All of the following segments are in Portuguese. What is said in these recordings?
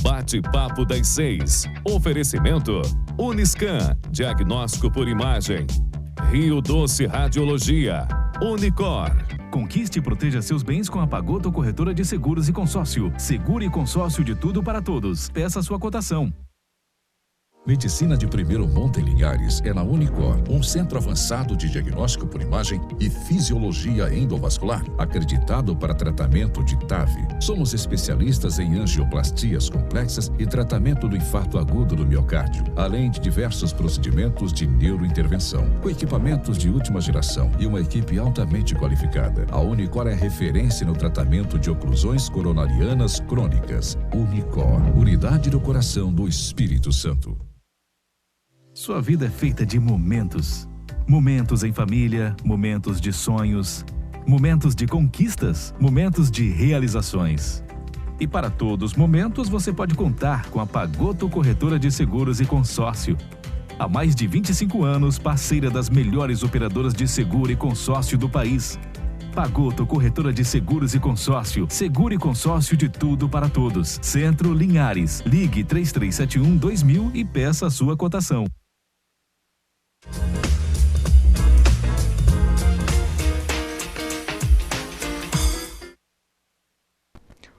Bate-papo das 6. Oferecimento Uniscan, diagnóstico por imagem. Rio Doce Radiologia. Unicor. Conquiste e proteja seus bens com a Pagoto Corretora de Seguros e Consórcio. Seguro e consórcio de tudo para todos. Peça sua cotação. Medicina de primeiro monte em Linhares é na Unicor, um centro avançado de diagnóstico por imagem e fisiologia endovascular, acreditado para tratamento de TAV. Somos especialistas em angioplastias complexas e tratamento do infarto agudo do miocárdio, além de diversos procedimentos de neurointervenção, com equipamentos de última geração e uma equipe altamente qualificada. A Unicor é referência no tratamento de oclusões coronarianas crônicas. Unicor, unidade do coração do Espírito Santo. Sua vida é feita de momentos. Momentos em família, momentos de sonhos, momentos de conquistas, momentos de realizações. E para todos os momentos você pode contar com a Pagoto Corretora de Seguros e Consórcio. Há mais de 25 anos, parceira das melhores operadoras de seguro e consórcio do país. Pagoto Corretora de Seguros e Consórcio. Seguro e consórcio de tudo para todos. Centro Linhares. Ligue 3371-2000 e peça a sua cotação.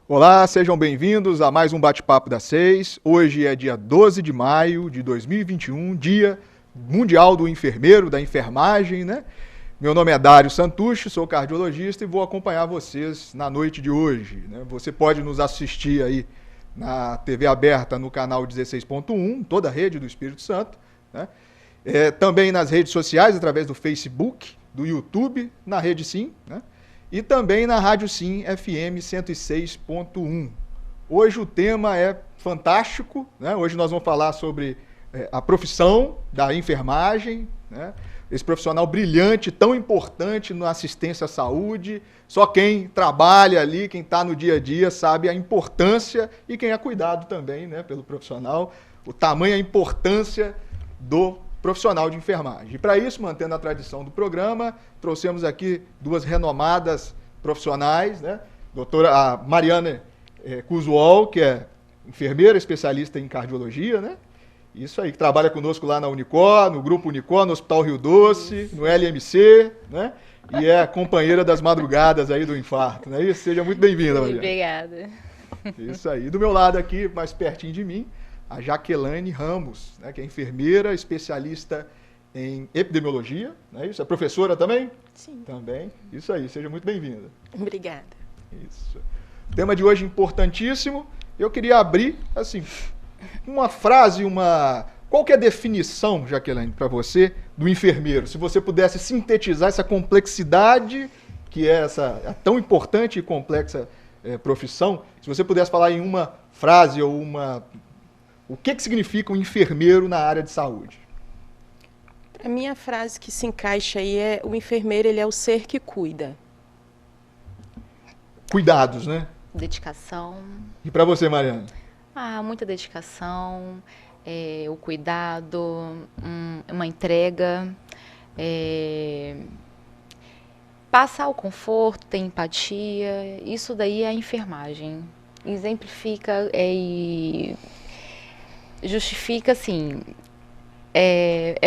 Olá, sejam bem-vindos a mais um Bate-Papo das 6. Hoje é dia 12 de maio de 2021, Dia Mundial do Enfermeiro, da Enfermagem, né? Meu nome é Dário Santucci, sou cardiologista e vou acompanhar vocês na noite de hoje, né? Você pode nos assistir aí na TV aberta no canal 16.1, toda a rede do Espírito Santo, né? Também nas redes sociais, através do Facebook, do YouTube, na Rede Sim, né? E também na Rádio Sim FM 106.1. Hoje o tema é fantástico, né? Hoje nós vamos falar sobre a profissão da enfermagem, né? Esse profissional brilhante, tão importante na assistência à saúde. Só quem trabalha ali, quem está no dia a dia, sabe a importância, e quem é cuidado também, né, pelo profissional, o tamanho e a importância do profissional de enfermagem. E para isso, mantendo a tradição do programa, trouxemos aqui duas renomadas profissionais, né? A Mariana Cusuol, que é enfermeira especialista em cardiologia, né? Isso aí, que trabalha conosco lá na Unicor, no Grupo Unicor, no Hospital Rio Doce, no LMC, né? E é companheira das madrugadas aí do infarto, não é isso? Seja muito bem-vinda, Mariana. Obrigada. Isso aí. Do meu lado aqui, mais pertinho de mim, a Jaqueline Ramos, né, que é enfermeira, especialista em epidemiologia, não é isso? É professora também? Sim. Também. Isso aí, seja muito bem-vinda. Obrigada. Isso. O tema de hoje é importantíssimo. Eu queria abrir, assim, uma frase, Qual que é a definição, Jaqueline, para você, do enfermeiro? Se você pudesse sintetizar essa complexidade, que é essa tão importante e complexa profissão, se você pudesse falar em uma frase ou o que significa um enfermeiro na área de saúde? A minha frase que se encaixa aí é: o enfermeiro, ele é o ser que cuida. Cuidados, né? Dedicação. E para você, Mariana? Muita dedicação, o cuidado, uma entrega, passar o conforto, ter empatia. Isso daí é a enfermagem. Exemplifica e justifica, assim,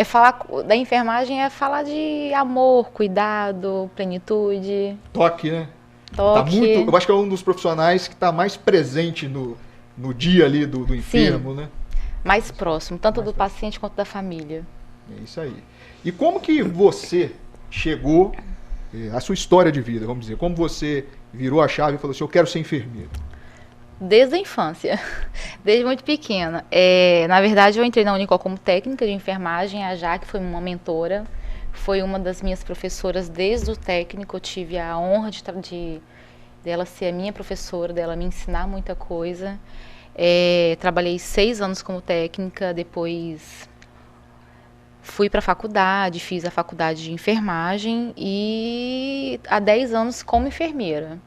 falar da enfermagem, é falar de amor, cuidado, plenitude. Toque, né? Toque. Eu acho que é um dos profissionais que está mais presente no dia ali do enfermo, sim, né? Mais próximo, tanto do paciente quanto da família. É isso aí. E como que você chegou, a sua história de vida, vamos dizer, como você virou a chave e falou assim: eu quero ser enfermeiro? Desde a infância, desde muito pequena. Na verdade, eu entrei na Unicor como técnica de enfermagem. A Jaque foi uma mentora, foi uma das minhas professoras desde o técnico. Eu tive a honra dela ser a minha professora, dela me ensinar muita coisa. Trabalhei 6 anos como técnica, depois fui para a faculdade, fiz a faculdade de enfermagem e há 10 anos como enfermeira.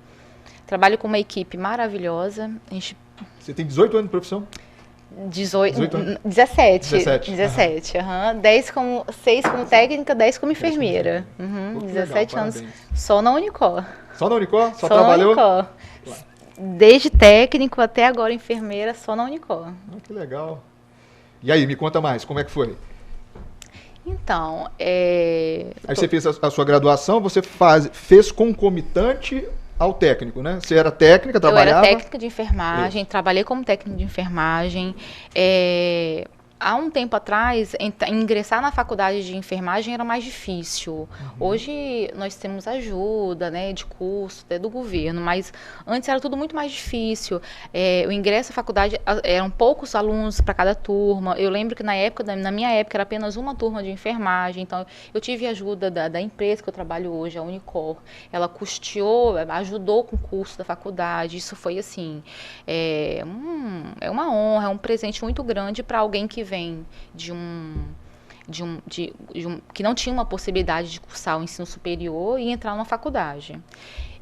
Trabalho com uma equipe maravilhosa. Você tem 18 anos de profissão? 17. Uhum. 6 como técnica, 10 como enfermeira. 17 legal, anos. Parabéns. Só na Unicor. Só na Unicor? Só trabalhou? Na Unicor. desde técnico até agora enfermeira, só na Unicor. Que legal. E aí, me conta mais, como é que foi? Então, Aí você fez a sua graduação, você fez concomitante ao técnico, né? Você era técnica, trabalhava... Eu era técnica de enfermagem, trabalhei como técnica de enfermagem. Há um tempo atrás, ingressar na faculdade de enfermagem era mais difícil. Hoje nós temos ajuda, né, de custo, até do governo, mas antes era tudo muito mais difícil. O ingresso à faculdade eram poucos alunos para cada turma. Eu lembro que na minha época era apenas uma turma de enfermagem, então eu tive ajuda da empresa que eu trabalho hoje, a Unicor. Ela custeou, ajudou com o custo da faculdade. Isso foi assim, é uma honra, é um presente muito grande para alguém que vem que não tinha uma possibilidade de cursar o ensino superior e entrar numa faculdade.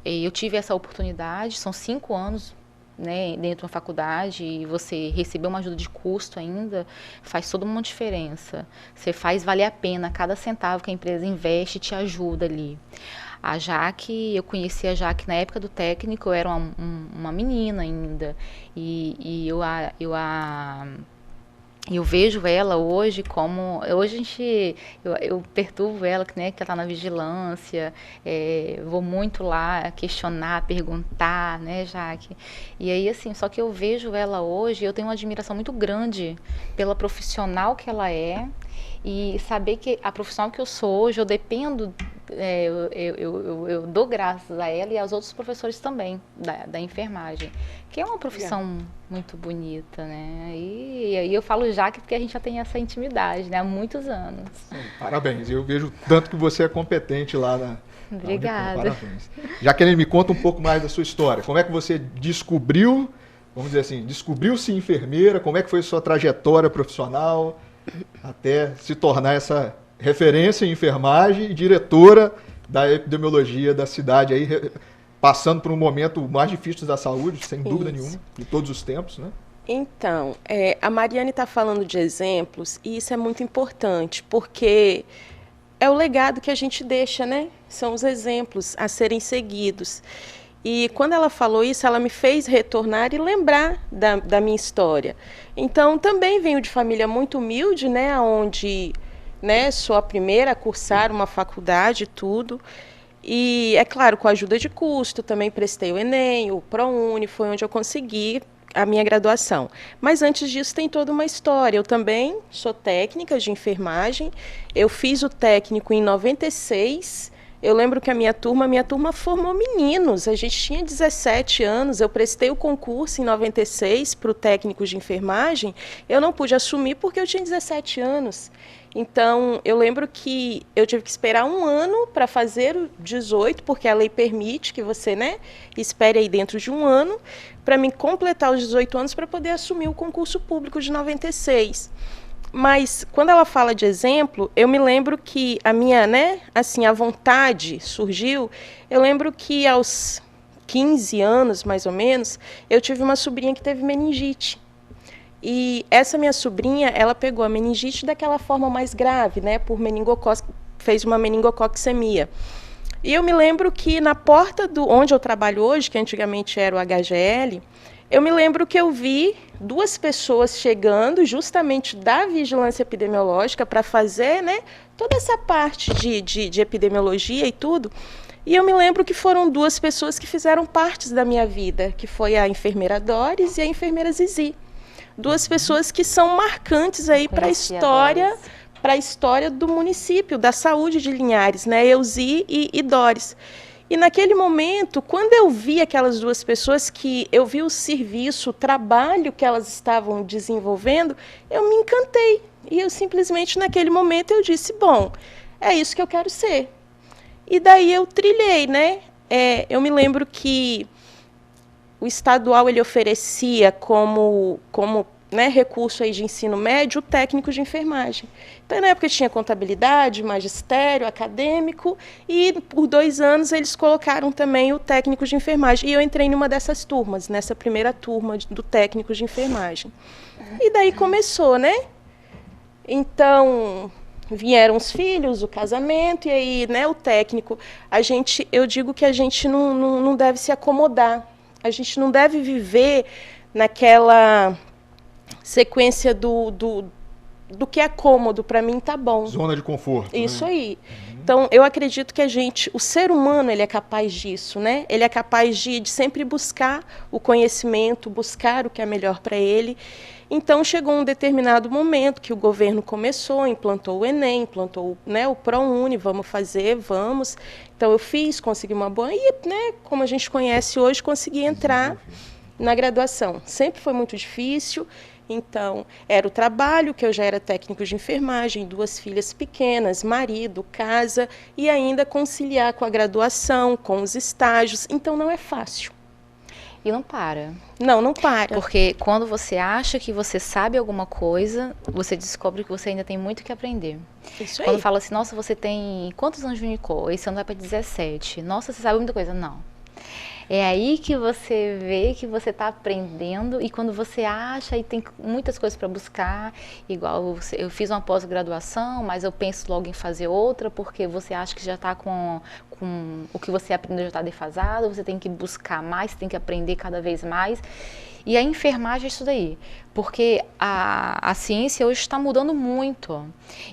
Eu tive essa oportunidade, são 5 anos, né, dentro de uma faculdade, e você receber uma ajuda de custo ainda faz toda uma diferença. Você faz valer a pena cada centavo que a empresa investe e te ajuda ali. A Jaque, eu conheci a Jaque na época do técnico, eu era uma menina ainda, e eu vejo ela hoje como... Hoje eu perturbo ela, né, que ela está na vigilância, vou muito lá questionar, perguntar, né, Jaque? E aí, assim, só que eu vejo ela hoje, eu tenho uma admiração muito grande pela profissional que ela é, e saber que a profissional que eu sou hoje, eu dependo... Eu dou graças a ela e aos outros professores também da enfermagem, que é uma profissão muito bonita, né? E eu falo Jaque porque a gente já tem essa intimidade, né? Há muitos anos. Sim, parabéns, eu vejo tanto que você é competente lá na... Obrigada. Parabéns. Jaqueline, me conta um pouco mais da sua história. Como é que você descobriu, vamos dizer assim, descobriu-se enfermeira? Como é que foi a sua trajetória profissional até se tornar essa referência em enfermagem e diretora da epidemiologia da cidade, aí, passando por um momento mais difícil da saúde, sem dúvida nenhuma, de todos os tempos, né? Então, a Mariane está falando de exemplos, e isso é muito importante, porque é o legado que a gente deixa, né? São os exemplos a serem seguidos. E quando ela falou isso, ela me fez retornar e lembrar da minha história. Então, também venho de família muito humilde, né? Onde... né, sou a primeira a cursar uma faculdade e tudo, e é claro, com a ajuda de custo, também prestei o Enem, o ProUni, foi onde eu consegui a minha graduação. Mas antes disso tem toda uma história. Eu também sou técnica de enfermagem, eu fiz o técnico em 96, eu lembro que a minha turma formou meninos, a gente tinha 17 anos, eu prestei o concurso em 96 para o técnico de enfermagem, eu não pude assumir porque eu tinha 17 anos. Então, eu lembro que eu tive que esperar 1 ano para fazer o 18, porque a lei permite que você, né, espere aí dentro de 1 ano, para mim completar os 18 anos para poder assumir o concurso público de 96. Mas, quando ela fala de exemplo, eu me lembro que a minha, né, assim, a vontade surgiu. Eu lembro que aos 15 anos, mais ou menos, eu tive uma sobrinha que teve meningite. E essa minha sobrinha, ela pegou a meningite daquela forma mais grave, né, por fez uma meningococcemia. E eu me lembro que na porta onde eu trabalho hoje, que antigamente era o HGL, eu me lembro que eu vi 2 pessoas chegando justamente da vigilância epidemiológica para fazer, né, toda essa parte de epidemiologia e tudo. E eu me lembro que foram 2 pessoas que fizeram partes da minha vida, que foi a enfermeira Doris e a enfermeira Zizi. 2 pessoas que são marcantes aí para a história do município, da saúde de Linhares, né? Euzi e Doris. E naquele momento, quando eu vi aquelas 2 pessoas, que eu vi o serviço, o trabalho que elas estavam desenvolvendo, eu me encantei. E eu simplesmente, naquele momento, eu disse, bom, é isso que eu quero ser. E daí eu trilhei, né? Eu me lembro que o estadual ele oferecia como né, recurso aí de ensino médio, o técnico de enfermagem. Então, na época tinha contabilidade, magistério, acadêmico, e por 2 anos eles colocaram também o técnico de enfermagem. E eu entrei numa dessas turmas, nessa primeira turma do técnico de enfermagem. E daí começou, né? Então, vieram os filhos, o casamento, e aí, né, o técnico. Eu digo que a gente não deve se acomodar. A gente não deve viver naquela sequência do que é cômodo, para mim tá bom. Zona de conforto. Isso, né? aí. Então, eu acredito que o ser humano, ele é capaz disso, né? Ele é capaz de sempre buscar o conhecimento, buscar o que é melhor para ele. Então, chegou um determinado momento que o governo começou, implantou o Enem, implantou, né, o ProUni, vamos fazer, vamos. Então, eu consegui uma boa, e, né, como a gente conhece hoje, consegui entrar na graduação. Sempre foi muito difícil. Então, era o trabalho, que eu já era técnico de enfermagem, 2 filhas pequenas, marido, casa, e ainda conciliar com a graduação, com os estágios. Então, não é fácil. E não para. Não para. Porque quando você acha que você sabe alguma coisa, você descobre que você ainda tem muito que aprender. Isso aí. Quando fala assim, nossa, você tem quantos anos de Unicor? Esse ano vai para 17. Nossa, você sabe muita coisa. Não. É aí que você vê que você está aprendendo, e quando você acha e tem muitas coisas para buscar, igual eu fiz uma pós-graduação, mas eu penso logo em fazer outra, porque você acha que já está com o que você aprendeu já está defasado, você tem que buscar mais, tem que aprender cada vez mais. E a enfermagem é isso daí, porque a ciência hoje está mudando muito.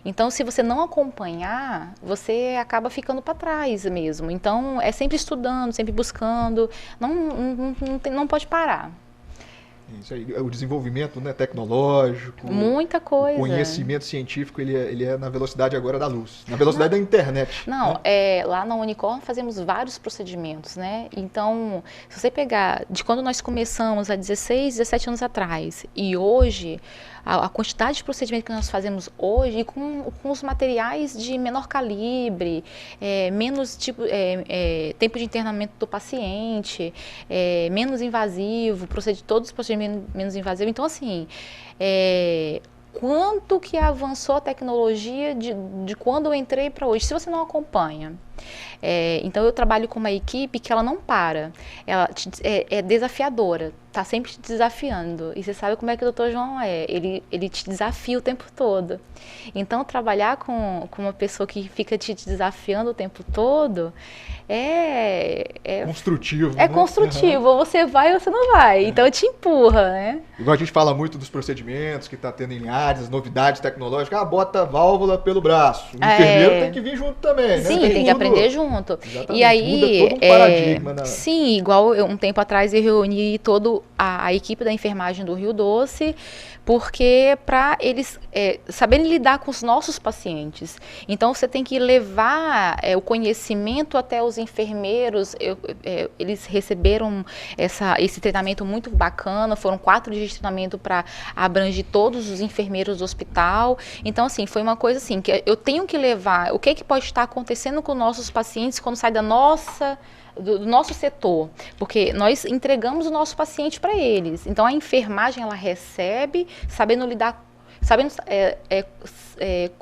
Então, se você não acompanhar, você acaba ficando para trás mesmo. Então, é sempre estudando, sempre buscando, não pode parar. Isso aí, o desenvolvimento, né, tecnológico, muita coisa. O conhecimento científico, ele é na velocidade agora da luz, na velocidade da internet. Não, né? Lá na Unicor fazemos vários procedimentos, né? Então, se você pegar de quando nós começamos há 16, 17 anos atrás, e hoje, a quantidade de procedimentos que nós fazemos hoje, e com os materiais de menor calibre, menos tempo de internamento do paciente, menos invasivo, todos os procedimentos menos invasivos. Então, assim, quanto que avançou a tecnologia de quando eu entrei para hoje, se você não acompanha. Então, eu trabalho com uma equipe que ela não para, ela é desafiadora, está sempre te desafiando. E você sabe como é que o Dr. João é, ele te desafia o tempo todo. Então, trabalhar com uma pessoa que fica te desafiando o tempo todo é construtivo. É, né? Construtivo, ou você vai ou você não vai, então te empurra, né? Igual a gente fala muito dos procedimentos que está tendo em áreas, novidades tecnológicas, bota a válvula pelo braço. O enfermeiro tem que vir junto também, né? Sim, tem que aprender junto. Exatamente. E aí, muda todo um paradigma. Sim, igual um tempo atrás eu reuni toda a equipe da enfermagem do Rio Doce, porque para eles saberem lidar com os nossos pacientes. Então, você tem que levar o conhecimento até os enfermeiros. Eles receberam esse treinamento muito bacana, foram 4 dias de treinamento para abranger todos os enfermeiros do hospital. Então, assim, foi uma coisa assim, que eu tenho que levar o que pode estar acontecendo com nossos pacientes quando sai do nosso setor, porque nós entregamos o nosso paciente para eles. Então, a enfermagem, ela recebe, sabendo lidar, sabendo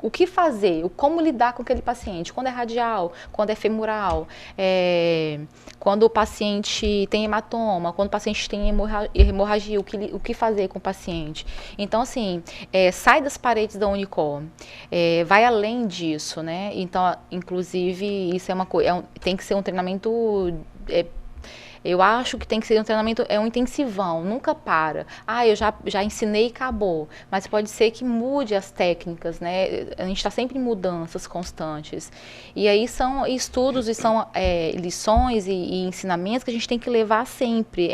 o que fazer, como lidar com aquele paciente, quando é radial, quando é femoral, quando o paciente tem hematoma, quando o paciente tem hemorragia, o que fazer com o paciente. Então, assim, sai das paredes da Unicor, vai além disso, né? Então, inclusive, isso é uma coisa, tem que ser um treinamento... Eu acho que tem que ser um treinamento, um intensivão, nunca para. Eu já ensinei e acabou. Mas pode ser que mude as técnicas, né? A gente está sempre em mudanças constantes. E aí são estudos e são lições e ensinamentos que a gente tem que levar sempre.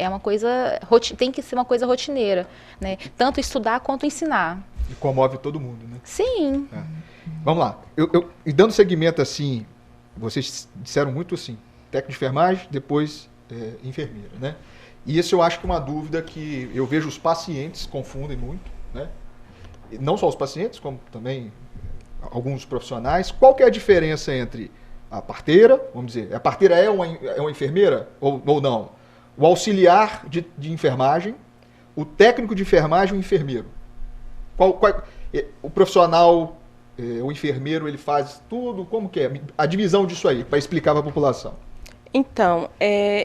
Tem que ser uma coisa rotineira, né? Tanto estudar quanto ensinar. E comove todo mundo, né? Sim. Vamos lá. E dando seguimento assim, vocês disseram muito assim, técnico de enfermagem, depois... enfermeira, né? E isso eu acho que é uma dúvida que eu vejo os pacientes confundem muito, né? E não só os pacientes, como também alguns profissionais. Qual que é a diferença entre a parteira, vamos dizer, a parteira é uma enfermeira ou não? O auxiliar de enfermagem, o técnico de enfermagem e o enfermeiro. O profissional, o enfermeiro, ele faz tudo, como que é? A divisão disso aí, para explicar para a população. Então,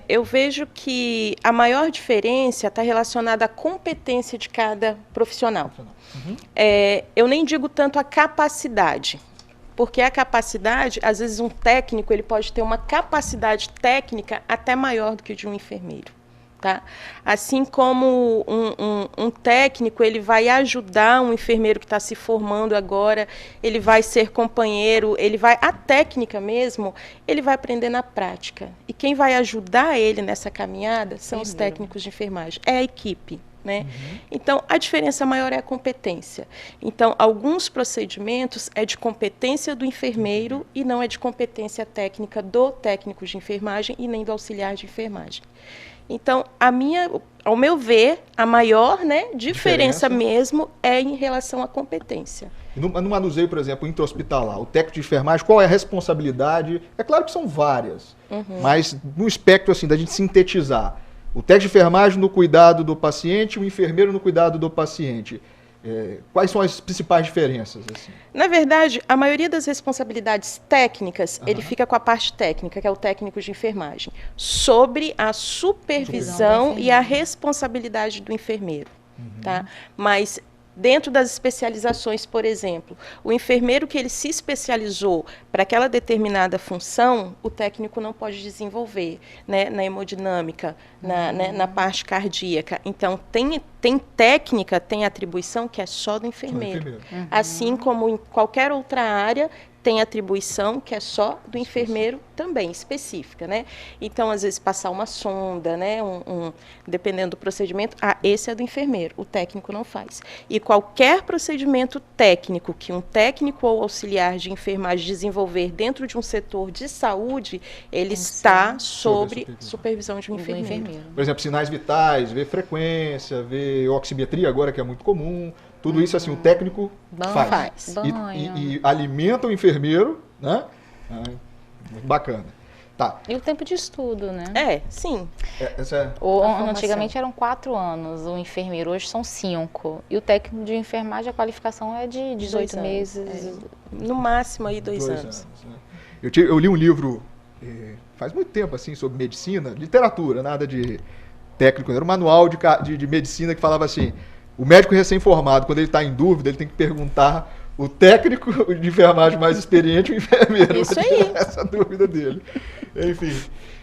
eu vejo que a maior diferença está relacionada à competência de cada profissional. Uhum. Eu nem digo tanto a capacidade, porque a capacidade, às vezes um técnico ele pode ter uma capacidade técnica até maior do que de um enfermeiro. Tá? Assim como um técnico, ele vai ajudar um enfermeiro que está se formando agora, ele vai ser companheiro, a técnica mesmo, ele vai aprender na prática. E quem vai ajudar ele nessa caminhada são os técnicos de enfermagem, é a equipe. Né? Então, a diferença maior é a competência. Então, alguns procedimentos é de competência do enfermeiro e não é de competência técnica do técnico de enfermagem e nem do auxiliar de enfermagem. Então, ao meu ver, a maior, né, diferença mesmo é em relação à competência. No manuseio, por exemplo, intra-hospitalar, o técnico de enfermagem, qual é a responsabilidade? É claro que são várias, mas no espectro assim, da gente sintetizar. O técnico de enfermagem no cuidado do paciente, o enfermeiro no cuidado do paciente. Quais são as principais diferenças? Assim? Na verdade, a maioria das responsabilidades técnicas, ele fica com a parte técnica, que é o técnico de enfermagem, sobre a supervisão e a responsabilidade do enfermeiro. Tá? Mas dentro das especializações, por exemplo, o enfermeiro que ele se especializou para aquela determinada função, o técnico não pode desenvolver, né, na hemodinâmica, na parte cardíaca. Então, tem técnica, tem atribuição que é só do enfermeiro. Assim como em qualquer outra área, tem atribuição que é só do enfermeiro também, específica, né? Então, às vezes, passar uma sonda, né? Dependendo do procedimento, esse é do enfermeiro, o técnico não faz. E qualquer procedimento técnico que um técnico ou auxiliar de enfermagem desenvolver dentro de um setor de saúde, ele está sob supervisão de um enfermeiro. Por exemplo, sinais vitais, ver frequência, ver oximetria agora, que é muito comum. Tudo isso, assim, o técnico faz. E alimenta o enfermeiro, né? Bacana. Tá. E o tempo de estudo, né? Sim. Antigamente eram 4 anos o enfermeiro, hoje são 5. E o técnico de enfermagem, a qualificação é de 18 meses. No máximo aí 2 anos. Né? Eu li um livro faz muito tempo, assim, sobre medicina, literatura, nada de técnico. Era um manual de medicina que falava assim: o médico recém-formado, quando ele está em dúvida, ele tem que perguntar o técnico de enfermagem mais experiente, o enfermeiro. Isso aí. Essa dúvida dele. Enfim.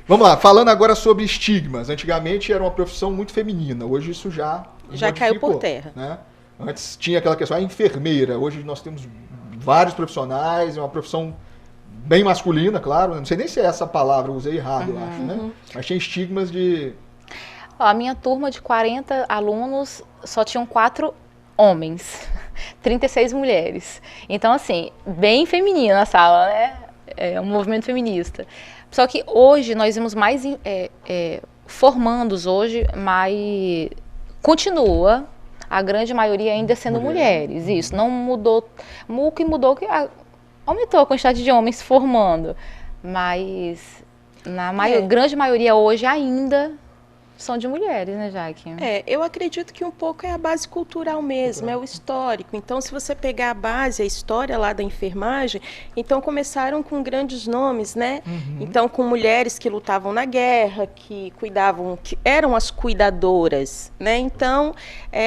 Vamos lá, falando agora sobre estigmas. Antigamente era uma profissão muito feminina, hoje isso já caiu por terra. Né? Antes tinha aquela questão, a enfermeira. Hoje nós temos vários profissionais, é uma profissão bem masculina, claro. Não sei nem se é essa palavra, eu usei errado, eu acho, né? Mas tinha estigmas de... A minha turma de 40 alunos só tinham 4 homens, 36 mulheres. Então, assim, bem feminina a sala, né? É um movimento feminista. Só que hoje nós vimos mais formandos hoje, mas continua a grande maioria ainda sendo mulheres. Isso, não mudou. O que mudou que aumentou a quantidade de homens formando, mas na grande maioria hoje ainda são de mulheres, né, Jaque? Eu acredito que um pouco é a base cultural mesmo, é o histórico. Então, se você pegar a base, a história lá da enfermagem, então começaram com grandes nomes, né? Então, com mulheres que lutavam na guerra, que cuidavam, que eram as cuidadoras, né? Então,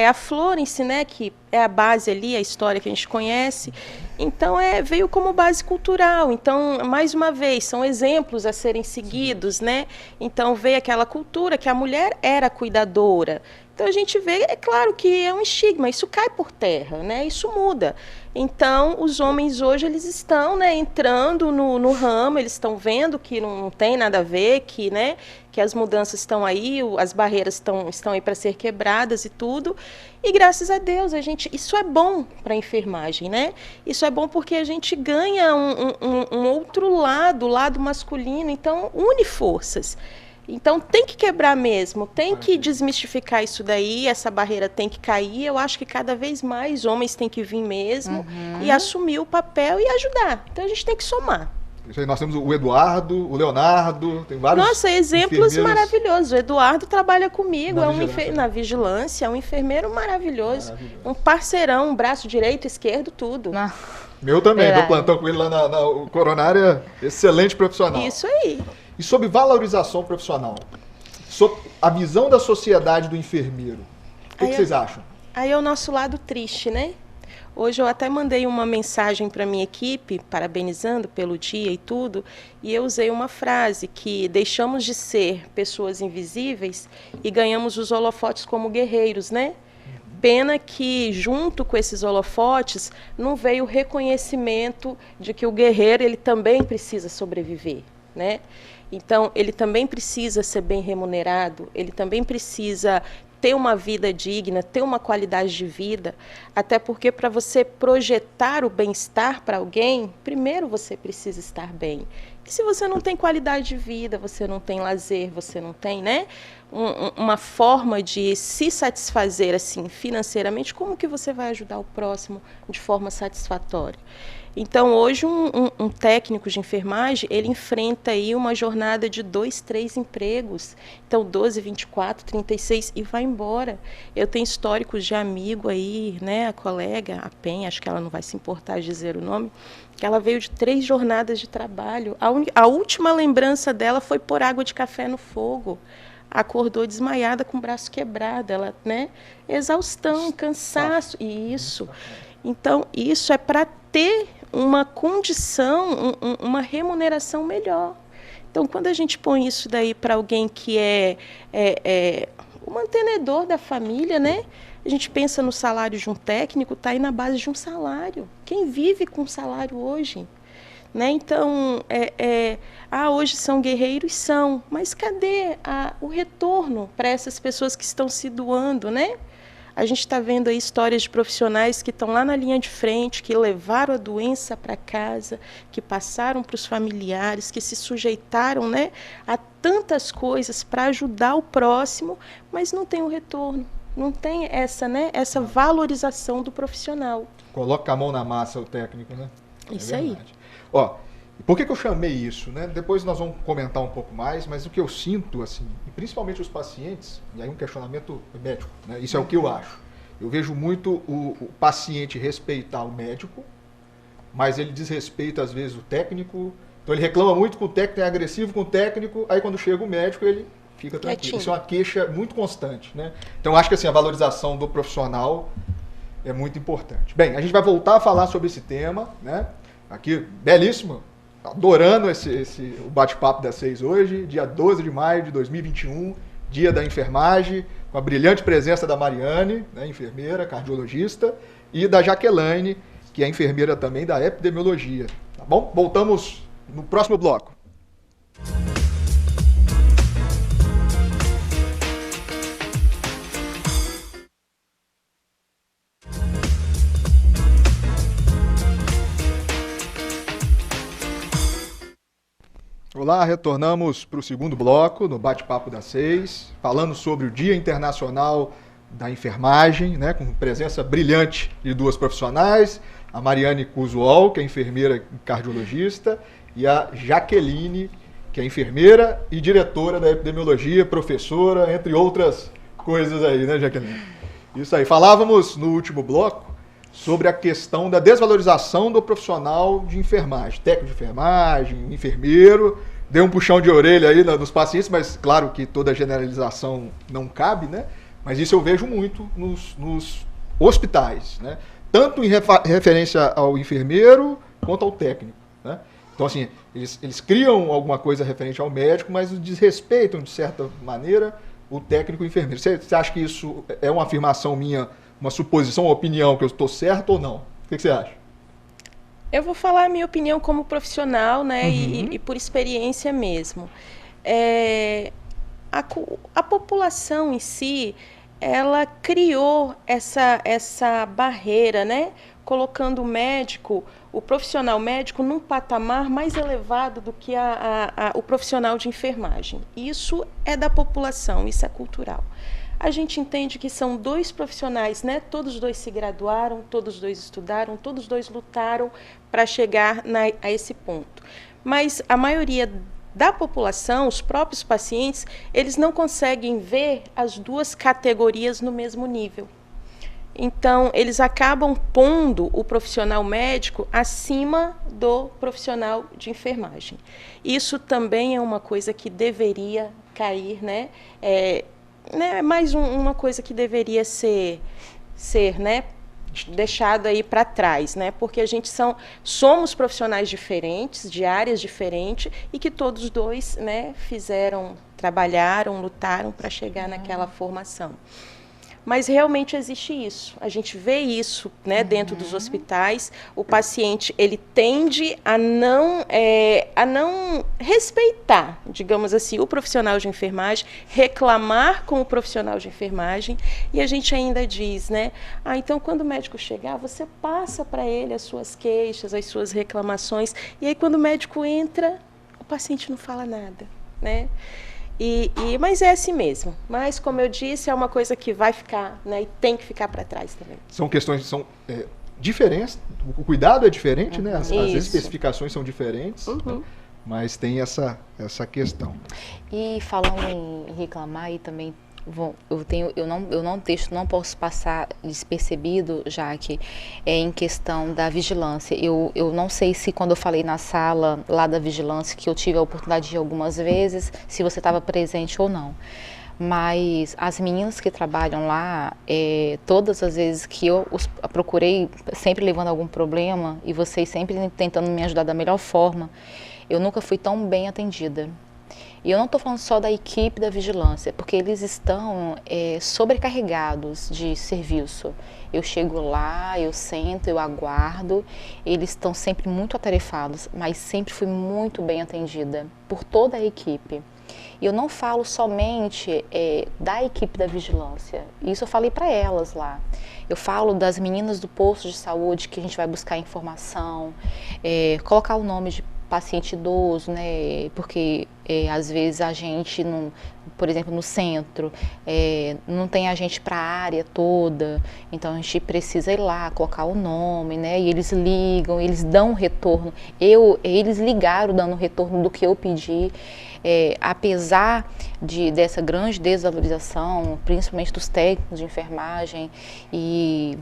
a Florence, né, que é a base ali, a história que a gente conhece. Então, veio como base cultural. Então, mais uma vez, são exemplos a serem seguidos, né? Então, veio aquela cultura que a mulher era cuidadora. Então, a gente vê, é claro que é um estigma, isso cai por terra, né? Isso muda. Então, os homens hoje, eles estão, né, entrando no ramo, eles estão vendo que não tem nada a ver, que, né, que as mudanças estão aí, as barreiras estão aí para ser quebradas e tudo. E graças a Deus, isso é bom para a enfermagem, né? Isso é bom porque a gente ganha um outro lado, o lado masculino, então une forças. Então tem que quebrar mesmo, tem que desmistificar isso daí, essa barreira tem que cair. Eu acho que cada vez mais homens têm que vir mesmo e assumir o papel e ajudar. Então a gente tem que somar. Isso aí, nós temos o Eduardo, o Leonardo, tem vários. Nossa, exemplos maravilhosos. O Eduardo trabalha comigo, na vigilância, é um enfermeiro maravilhoso. Um parceirão, um braço direito, esquerdo, tudo. Meu também, dou plantão com ele lá na coronária, excelente profissional. Isso aí. E sobre valorização profissional, sobre a visão da sociedade do enfermeiro, o que vocês acham? Aí é o nosso lado triste, né? Hoje eu até mandei uma mensagem para a minha equipe, parabenizando pelo dia e tudo, e eu usei uma frase que deixamos de ser pessoas invisíveis e ganhamos os holofotes como guerreiros, né? Pena que, junto com esses holofotes, não veio o reconhecimento de que o guerreiro ele também precisa sobreviver, né? Então, ele também precisa ser bem remunerado, ele também precisa ter uma vida digna, ter uma qualidade de vida, até porque para você projetar o bem-estar para alguém, primeiro você precisa estar bem. E se você não tem qualidade de vida, você não tem lazer, você não tem, né, uma forma de se satisfazer assim financeiramente, como que você vai ajudar o próximo de forma satisfatória? Então, hoje, um técnico de enfermagem, ele enfrenta aí uma jornada de 2, 3 empregos. Então, 12, 24, 36 e vai embora. Eu tenho históricos de amigo aí, né, a colega, a Pen, acho que ela não vai se importar de dizer o nome, que ela veio de 3 jornadas de trabalho. A última lembrança dela foi pôr água de café no fogo. Acordou desmaiada com o braço quebrado, ela, né, exaustão, cansaço, isso. Então, isso é para ter uma condição, uma remuneração melhor. Então, quando a gente põe isso daí para alguém que é o mantenedor da família, né? A gente pensa no salário de um técnico, está aí na base de um salário. Quem vive com salário hoje? Né? Então, hoje são guerreiros, são, mas cadê o retorno para essas pessoas que estão se doando, né? A gente está vendo aí histórias de profissionais que estão lá na linha de frente, que levaram a doença para casa, que passaram para os familiares, que se sujeitaram, né, a tantas coisas para ajudar o próximo, mas não tem o retorno, não tem essa valorização do profissional. Coloca a mão na massa o técnico, né? Isso aí. Ó, por que eu chamei isso, né? Depois nós vamos comentar um pouco mais, mas o que eu sinto, assim, e principalmente os pacientes, e aí um questionamento médico, né? Isso é o que eu acho. Eu vejo muito o paciente respeitar o médico, mas ele desrespeita, às vezes, o técnico. Então ele reclama muito que o técnico é agressivo com o técnico, aí quando chega o médico ele fica tranquilo. Isso é uma queixa muito constante, né? Então eu acho que assim, a valorização do profissional é muito importante. Bem, a gente vai voltar a falar sobre esse tema, né? Aqui, belíssimo. Adorando o bate-papo das 6 hoje, dia 12 de maio de 2021, dia da enfermagem, com a brilhante presença da Mariane, né, enfermeira, cardiologista, e da Jaqueline, que é enfermeira também da epidemiologia. Tá bom? Voltamos no próximo bloco. Olá, retornamos para o segundo bloco, no Bate-Papo das 6, falando sobre o Dia Internacional da Enfermagem, né, com presença brilhante de 2 profissionais, a Mariane Cusuol, que é enfermeira e cardiologista, e a Jaqueline, que é enfermeira e diretora da epidemiologia, professora, entre outras coisas aí, né, Jaqueline? Isso aí. Falávamos no último bloco sobre a questão da desvalorização do profissional de enfermagem, técnico de enfermagem, enfermeiro. Deu um puxão de orelha aí nos pacientes, mas claro que toda generalização não cabe, né? Mas isso eu vejo muito nos hospitais, né? Tanto em referência ao enfermeiro quanto ao técnico, né? Então, assim, eles criam alguma coisa referente ao médico, mas desrespeitam, de certa maneira, o técnico e o enfermeiro. Você acha que isso é uma afirmação minha, uma suposição, uma opinião, que eu estou certo ou não? O que você acha? Eu vou falar a minha opinião como profissional, né, e por experiência mesmo. A população em si, ela criou essa barreira, né, colocando o profissional médico num patamar mais elevado do que o profissional de enfermagem. Isso é da população, isso é cultural. A gente entende que são 2 profissionais, né? Todos 2 se graduaram, todos 2 estudaram, todos 2 lutaram para chegar a esse ponto. Mas a maioria da população, os próprios pacientes, eles não conseguem ver as 2 categorias no mesmo nível. Então, eles acabam pondo o profissional médico acima do profissional de enfermagem. Isso também é uma coisa que deveria cair, né? Mais uma coisa que deveria ser, né, deixado aí para trás, né? Porque a gente somos profissionais diferentes, de áreas diferentes, e que todos dois, né, trabalharam, lutaram para chegar naquela formação. Mas realmente existe isso. A gente vê isso, né, dentro dos hospitais. O paciente, ele tende a não respeitar, digamos assim, o profissional de enfermagem, reclamar com o profissional de enfermagem, e a gente ainda diz, né, então quando o médico chegar, você passa para ele as suas queixas, as suas reclamações, e aí quando o médico entra, o paciente não fala nada, né? Mas é assim mesmo. Mas, como eu disse, é uma coisa que vai ficar, né, e tem que ficar para trás também. São questões que são diferentes, o cuidado é diferente, né? As especificações são diferentes, né? Mas tem essa questão. E falando em reclamar, e também não posso passar despercebido, já que é em questão da vigilância. Eu não sei se quando eu falei na sala lá da vigilância, que eu tive a oportunidade de ir algumas vezes, se você estava presente ou não. Mas as meninas que trabalham lá, todas as vezes que eu os procurei, sempre levando algum problema, e vocês sempre tentando me ajudar da melhor forma, eu nunca fui tão bem atendida. E eu não estou falando só da equipe da vigilância, porque eles estão sobrecarregados de serviço. Eu chego lá, eu sento, eu aguardo, eles estão sempre muito atarefados, mas sempre fui muito bem atendida por toda a equipe. E eu não falo somente da equipe da vigilância, isso eu falei para elas lá. Eu falo das meninas do posto de saúde, que a gente vai buscar informação, colocar o nome de paciente idoso, né? Porque às vezes a gente, não, por exemplo, no centro, não tem agente para a área toda, então a gente precisa ir lá, colocar o nome, né? E eles ligam, eles dão um retorno. Eles ligaram dando retorno do que eu pedi. Apesar dessa grande desvalorização, principalmente dos técnicos de enfermagem e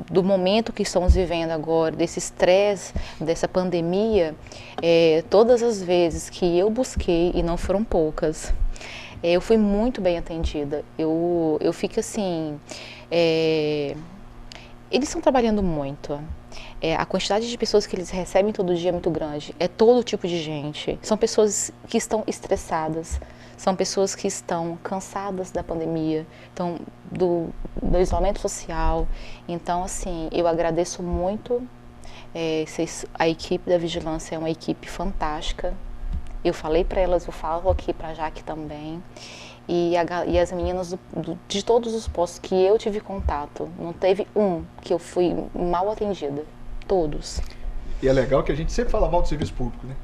do momento que estamos vivendo agora, desse estresse, dessa pandemia, todas as vezes que eu busquei, e não foram poucas, eu fui muito bem atendida. Eu fico assim, eles estão trabalhando muito. A quantidade de pessoas que eles recebem todo dia é muito grande, é todo tipo de gente. São pessoas que estão estressadas, são pessoas que estão cansadas da pandemia, então, do isolamento social. Então, assim, eu agradeço muito, a equipe da vigilância é uma equipe fantástica. Eu falei para elas, eu falo aqui para a Jaque também. E as meninas de todos os postos que eu tive contato, não teve um que eu fui mal atendida. Todos. E é legal que a gente sempre fala mal do serviço público, né?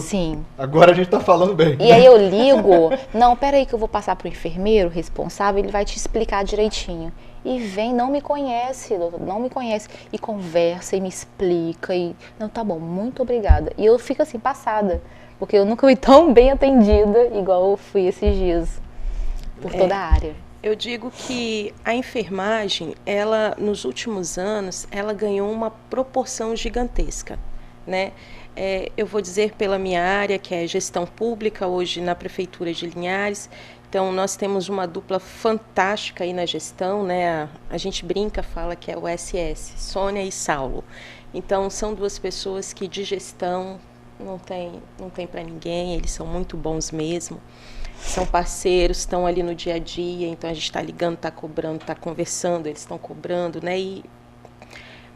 Sim. Agora a gente está falando bem. E aí eu ligo, não, peraí que eu vou passar para o enfermeiro responsável, ele vai te explicar direitinho. E vem, não me conhece, doutor, não me conhece. E conversa e me explica. Não, tá bom, muito obrigada. E eu fico assim, passada, porque eu nunca fui tão bem atendida igual eu fui esses dias, por toda a área. Eu digo que a enfermagem, ela, nos últimos anos, ela ganhou uma proporção gigantesca, né? Eu vou dizer pela minha área, que é gestão pública, hoje na Prefeitura de Linhares. Então, nós temos uma dupla fantástica aí na gestão, né? A gente brinca, fala que é o SS, Sônia e Saulo. Então, são duas pessoas que de gestão não tem para ninguém, eles são muito bons mesmo. São parceiros, estão ali no dia a dia, então a gente está ligando, está cobrando, está conversando, eles estão cobrando, né?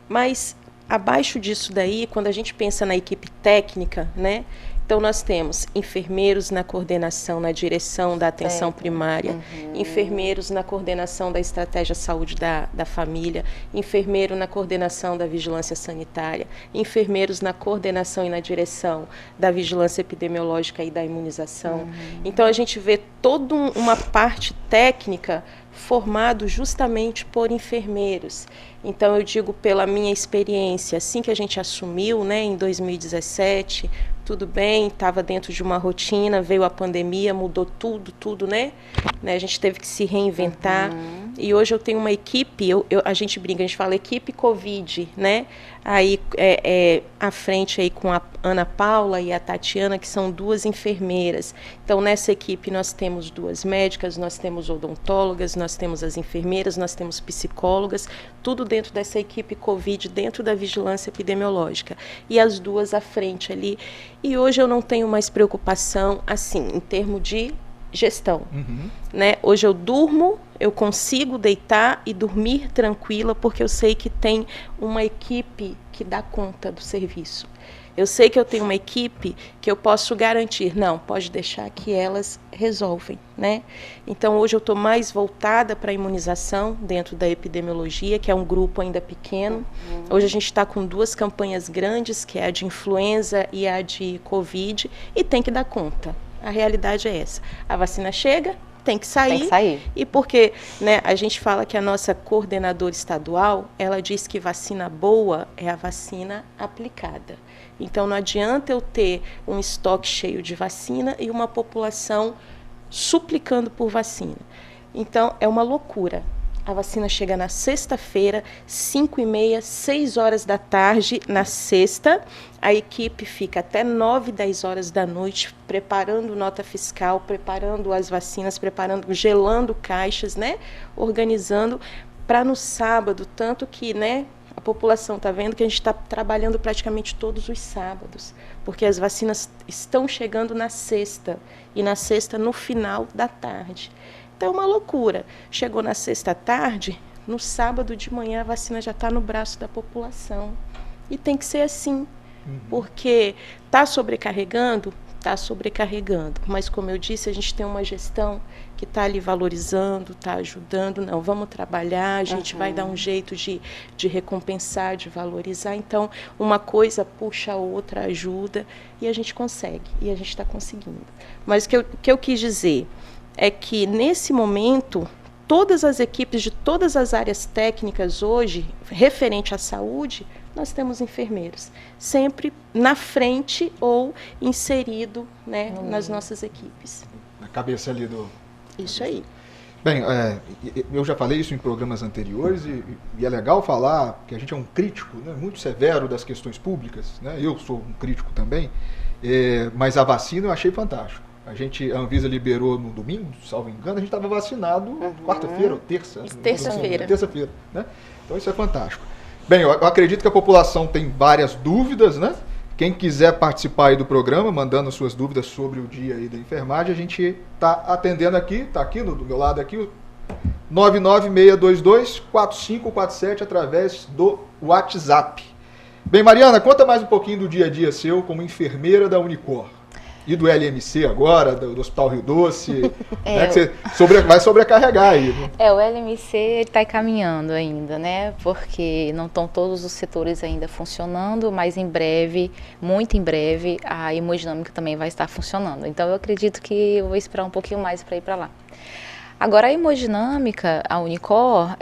Mas abaixo disso daí, quando a gente pensa na equipe técnica, né? Então nós temos enfermeiros na coordenação, na direção da atenção primária, enfermeiros na coordenação da estratégia saúde da família, enfermeiro na coordenação da vigilância sanitária, enfermeiros na coordenação e na direção da vigilância epidemiológica e da imunização. Então a gente vê toda uma parte técnica formado justamente por enfermeiros. Então eu digo pela minha experiência, assim que a gente assumiu, né, em 2017, tudo bem, estava dentro de uma rotina, veio a pandemia, mudou tudo, né? A gente teve que se reinventar. E hoje eu tenho uma equipe, a gente brinca, a gente fala equipe Covid, né? aí à frente aí com a Ana Paula e a Tatiana, que são 2 enfermeiras. Então, nessa equipe nós temos 2 médicas, nós temos odontólogas, nós temos as enfermeiras, nós temos psicólogas, tudo dentro dessa equipe Covid, dentro da vigilância epidemiológica. E as 2 à frente ali. E hoje eu não tenho mais preocupação, assim, em termos de gestão. Né? Hoje eu durmo, eu consigo deitar e dormir tranquila, porque eu sei que tem uma equipe que dá conta do serviço. Eu sei que eu tenho uma equipe que eu posso garantir, não, pode deixar que elas resolvem, né? Então, hoje eu estou mais voltada para a imunização dentro da epidemiologia, que é um grupo ainda pequeno. Hoje a gente está com 2 campanhas grandes, que é a de influenza e a de Covid, e tem que dar conta. A realidade é essa. A vacina chega, tem que sair. Tem que sair. E porque, né, a gente fala que a nossa coordenadora estadual, ela diz que vacina boa é a vacina aplicada. Então, não adianta eu ter um estoque cheio de vacina e uma população suplicando por vacina. Então, é uma loucura. A vacina chega na sexta-feira, 5h30, 6 horas da tarde, na sexta. A equipe fica até 9, 10 horas da noite, preparando nota fiscal, preparando as vacinas, gelando caixas, né? Organizando para no sábado, tanto que, né, a população está vendo que a gente está trabalhando praticamente todos os sábados, porque as vacinas estão chegando na sexta, e na sexta no final da tarde. Então é uma loucura. Chegou na sexta tarde, no sábado de manhã a vacina já está no braço da população. E tem que ser assim, porque está sobrecarregando, mas como eu disse, a gente tem uma gestão que está ali valorizando, está ajudando, não, vamos trabalhar, a gente vai dar um jeito de recompensar, de valorizar. Então, uma coisa puxa a outra, ajuda, e a gente consegue, e a gente está conseguindo. Mas o que eu quis dizer é que, nesse momento, todas as equipes de todas as áreas técnicas hoje, referente à saúde, nós temos enfermeiros, sempre na frente ou inserido, né, nas nossas equipes. Na cabeça ali do... Isso aí. Bem, eu já falei isso em programas anteriores e é legal falar que a gente é um crítico, né, muito severo das questões públicas, né, eu sou um crítico também, mas a vacina eu achei fantástico. A Anvisa liberou no domingo, salvo engano, a gente estava vacinado quarta-feira ou terça? Terça-feira. Terça-feira, né? Então isso é fantástico. Bem, eu acredito que a população tem várias dúvidas, né? Quem quiser participar aí do programa, mandando suas dúvidas sobre o dia aí da enfermagem, a gente está atendendo aqui, está aqui do meu lado aqui, 99622-4547 através do WhatsApp. Bem, Mariana, conta mais um pouquinho do dia a dia seu como enfermeira da Unicor. E do LMC agora, do Hospital Rio Doce, né, que você vai sobrecarregar aí. Né? O LMC está caminhando ainda, né? Porque não estão todos os setores ainda funcionando, mas em breve, muito em breve, a hemodinâmica também vai estar funcionando. Então eu acredito que eu vou esperar um pouquinho mais para ir para lá. Agora a hemodinâmica, a Unicor,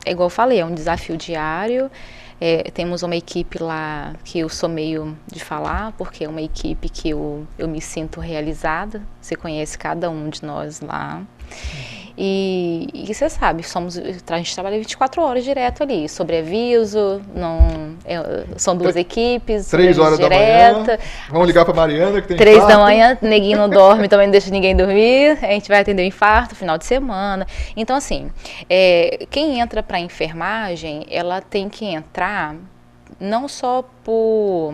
igual eu falei, é um desafio diário. Temos uma equipe lá que eu sou meio de falar, porque é uma equipe que eu me sinto realizada. Você conhece cada um de nós lá. E você sabe, a gente trabalha 24 horas direto ali, sobreaviso, são 2 equipes. 3 horas da manhã, vamos ligar para Mariana que tem 3 infarto. da manhã, neguinho não dorme, também não deixa ninguém dormir, a gente vai atender o infarto, final de semana. Então assim, quem entra para a enfermagem, ela tem que entrar não só por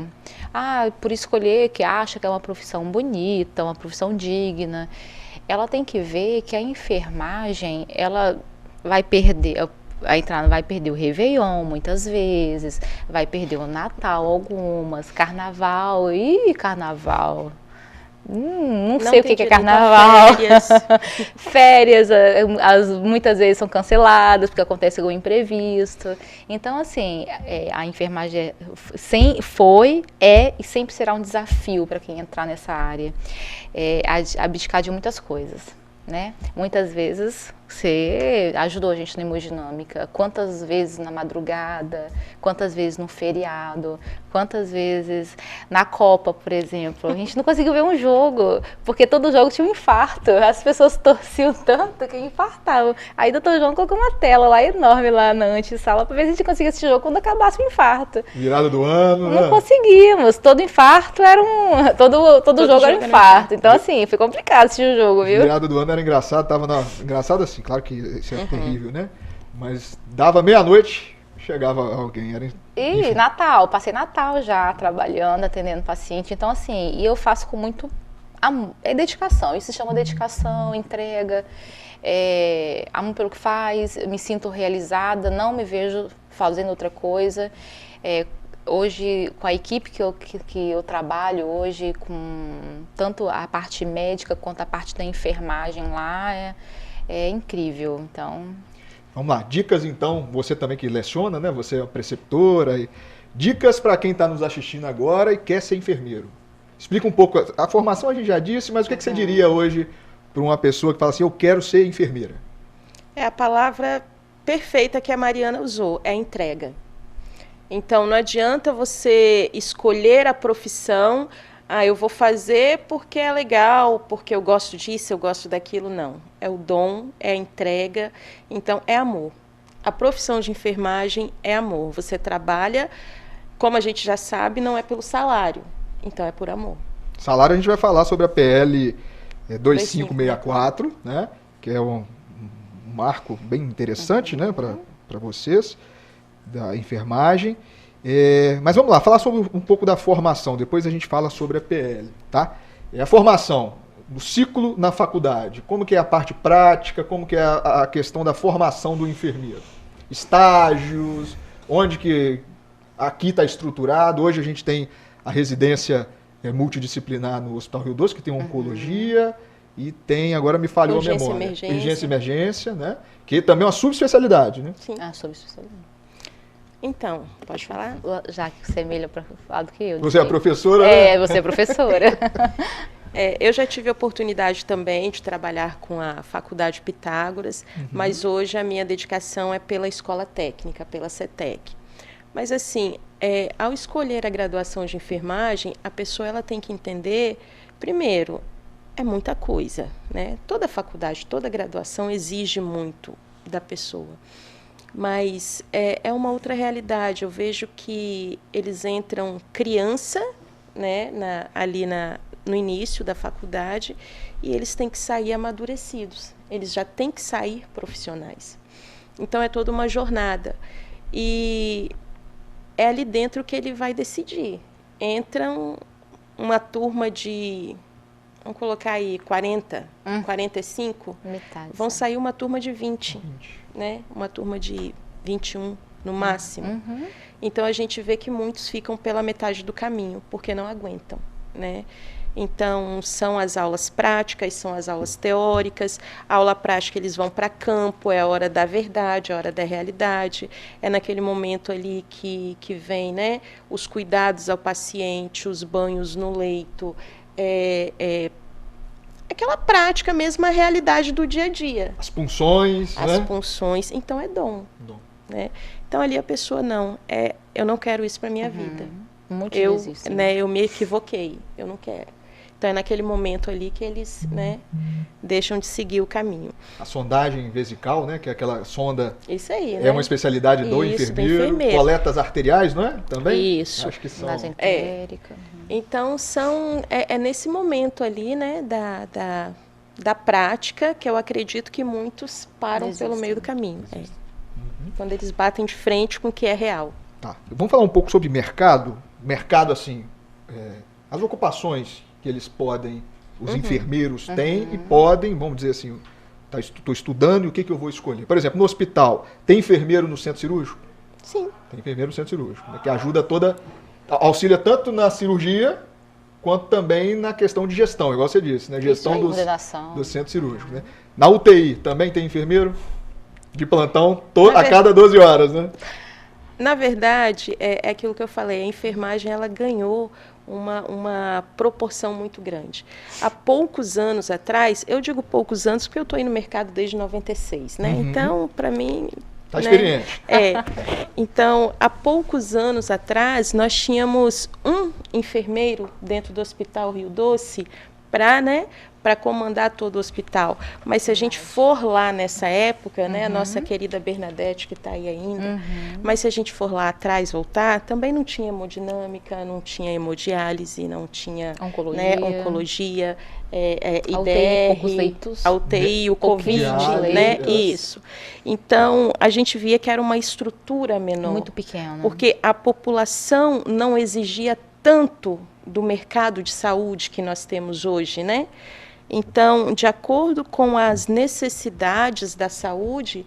escolher que acha que é uma profissão bonita, uma profissão digna. Ela tem que ver que a enfermagem, ela vai perder, vai perder o Réveillon muitas vezes, vai perder o Natal algumas, Carnaval, Carnaval. Não sei o que é Carnaval. Férias, muitas vezes são canceladas porque acontece algum imprevisto. Então, assim, a enfermagem foi e sempre será um desafio para quem entrar nessa área. Abdicar de muitas coisas, né? Muitas vezes Você ajudou a gente na hemodinâmica. Quantas vezes na madrugada, quantas vezes no feriado, quantas vezes na Copa, por exemplo. A gente não conseguiu ver um jogo, porque todo jogo tinha um infarto. As pessoas torciam tanto que infartavam. Aí o doutor João colocou uma tela lá enorme lá na antessala para ver se a gente conseguia assistir o jogo quando acabasse o infarto. Virada do ano, Não né? conseguimos. Todo infarto era um... Todo jogo era um infarto. Então, assim, foi complicado assistir o jogo, viu? Virada do ano era engraçado, engraçado assim, claro que isso é terrível, né? Mas dava meia-noite, chegava alguém, era... E Natal, passei Natal já trabalhando, atendendo paciente. Então, assim, e eu faço com muito amor, dedicação. Isso se chama dedicação, entrega, amo pelo que faz, me sinto realizada, não me vejo fazendo outra coisa. Hoje, com a equipe que eu trabalho hoje, com tanto a parte médica quanto a parte da enfermagem lá, é incrível. Então... Vamos lá, dicas então, você também que leciona, né? Você é preceptora. Dicas para quem está nos assistindo agora e quer ser enfermeiro. Explica um pouco, a formação a gente já disse, mas o que você diria hoje para uma pessoa que fala assim, eu quero ser enfermeira? É a palavra perfeita que a Mariana usou, é entrega. Então, não adianta você escolher a profissão, eu vou fazer porque é legal, porque eu gosto disso, eu gosto daquilo, não. É o dom, é a entrega, então é amor. A profissão de enfermagem é amor. Você trabalha, como a gente já sabe, não é pelo salário, então é por amor. Salário a gente vai falar sobre a PL 2564, né? Que é um marco bem interessante, né, para vocês, da enfermagem. Mas vamos lá, falar sobre um pouco da formação, depois a gente fala sobre a PL, tá? A formação, o ciclo na faculdade, como que é a parte prática, como que é a questão da formação do enfermeiro? Estágios, onde que aqui está estruturado, hoje a gente tem a residência multidisciplinar no Hospital Rio Doce, que tem oncologia, e tem, agora me falhou a memória, urgência e emergência, né? Que também é uma subespecialidade, né? Sim. Subespecialidade. Então, pode falar? Já que você é melhor para falar do que eu. Você é professora, né? Você é professora. Eu já tive a oportunidade também de trabalhar com a Faculdade Pitágoras, mas hoje a minha dedicação é pela Escola Técnica, pela CETEC. Mas assim, ao escolher a graduação de enfermagem, a pessoa ela tem que entender, primeiro, é muita coisa, né? Toda faculdade, toda graduação exige muito da pessoa. Mas é uma outra realidade. Eu vejo que eles entram criança, né, no início da faculdade, e eles têm que sair amadurecidos. Eles já têm que sair profissionais. Então, é toda uma jornada. E é ali dentro que ele vai decidir. Entram uma turma de, vamos colocar aí, 40, 45, Metade, vão sair uma turma de 20. Né? Uma turma de 21 no máximo. Então a gente vê que muitos ficam pela metade do caminho, porque não aguentam, né? Então são as aulas práticas, são as aulas teóricas. A aula prática eles vão para campo, é a hora da verdade, a hora da realidade. É naquele momento ali que vem, né, os cuidados ao paciente, os banhos no leito, aquela prática mesmo, a realidade do dia a dia. As punções, As punções. Então, é dom. Né? Então, ali a pessoa, eu não quero isso para a minha vida. Eu me equivoquei, eu não quero. Então, é naquele momento ali que eles, né, deixam de seguir o caminho. A sondagem vesical, né, que é aquela sonda... Isso aí, é né? uma especialidade do enfermeiro. Coletas arteriais, não é? Também? Isso. Acho que são. Então, é nesse momento ali, né, da prática, que eu acredito que muitos param pelo meio do caminho. Quando eles batem de frente com o que é real. Tá. Vamos falar um pouco sobre mercado. Mercado, assim, as ocupações que eles podem, os enfermeiros têm e podem, vamos dizer assim, estou estudando e o que eu vou escolher. Por exemplo, no hospital, tem enfermeiro no centro cirúrgico? Sim. Tem enfermeiro no centro cirúrgico, né, que ajuda auxilia tanto na cirurgia, quanto também na questão de gestão, igual você disse, né? Gestão do centro cirúrgico. Né? Na UTI, também tem enfermeiro de plantão a cada 12 horas, né? Na verdade, é aquilo que eu falei, a enfermagem ela ganhou uma proporção muito grande. Há poucos anos atrás, eu digo poucos anos porque eu estou aí no mercado desde 96, né? Então, para mim... Está experiente. Então, há poucos anos atrás, nós tínhamos um enfermeiro dentro do Hospital Rio Doce para comandar todo o hospital. Mas se a gente for lá nessa época, né, a nossa querida Bernadette, que está aí ainda, mas se a gente for lá atrás, voltar, também não tinha hemodinâmica, não tinha hemodiálise, não tinha oncologia, IDR, a UTI, o Covid, né? Isso. Então, a gente via que era uma estrutura menor. Muito pequena. Porque a população não exigia tanto do mercado de saúde que nós temos hoje, né? Então, de acordo com as necessidades da saúde,